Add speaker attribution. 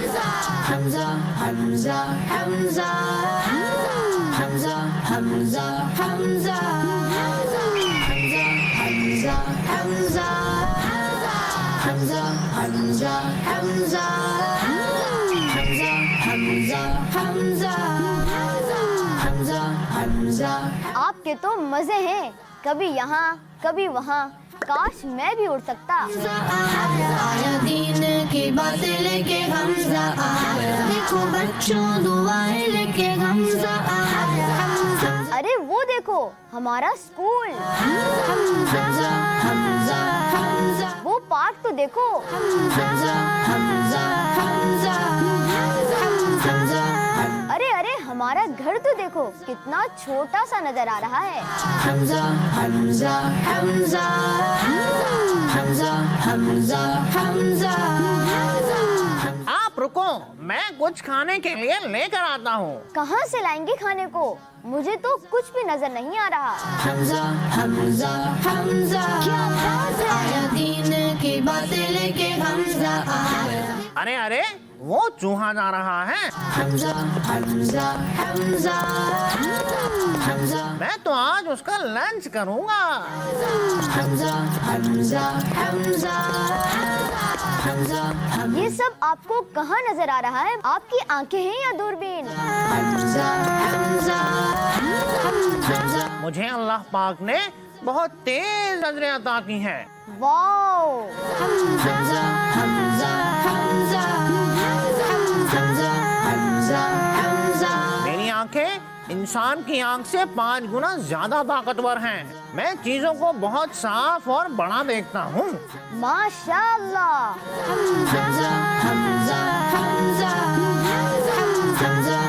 Speaker 1: Hamza, Hamza, Hamza, Hamza, Hamza, Hamza, Hamza, Hamza, Hamza, Hamza, Hamza, Hamza, Hamza, Hamza, Hamza, Hamza.
Speaker 2: आपके तो मजे हैं, कभी यहाँ कभी वहाँ, काश मैं भी उड़ सकता.
Speaker 1: आया दीन की बातें लेके हमजा आया, देखो बच्चों दुआएं लेके हमजा आया.
Speaker 2: अरे वो देखो हमारा स्कूल.
Speaker 1: हमजा, हमजा, हमजा,
Speaker 2: वो पार्क तो देखो.
Speaker 1: हमजा, हमजा, हमजा, हमजा.
Speaker 2: अरे अरे हमारा घर तो देखो कितना छोटा सा नजर आ रहा है.
Speaker 1: Hamza, Hamza, Hamza, Hamza, Hamza, Hamza.
Speaker 3: आप रुको, मैं कुछ खाने के लिए लेकर आता हूँ.
Speaker 2: कहाँ से लाएंगे खाने को? मुझे तो कुछ भी नजर नहीं आ रहा.
Speaker 1: Hamza, Hamza, Hamza. आया दीन की बातें लेके हमजा आया.
Speaker 3: अरे अरे वो चूहा जा रहा है.
Speaker 1: Hamza, Hamza, Hamza, Hamza.
Speaker 3: मैं तो आज उसका लंच करूँगा.
Speaker 1: Hamza, Hamza, Hamza, Hamza, Hamza.
Speaker 2: ये सब आपको कहाँ नजर आ रहा है? आपकी आंखें हैं या दूरबीन?
Speaker 1: Hamza, Hamza, Hamza.
Speaker 3: मुझे अल्लाह पाक ने बहुत तेज नजरें अता की हैं.
Speaker 2: Wow.
Speaker 1: Hamza, Hamza, Hamza, Hamza, Hamza, Hamza.
Speaker 3: मेरी आंखें इंसान की आंख से 5 गुना ज्यादा ताकतवर हैं. मैं चीजों को बहुत साफ और बड़ा देखता हूँ.
Speaker 2: माशाअल्लाह.
Speaker 1: Hamza, Hamza, Hamza, Hamza,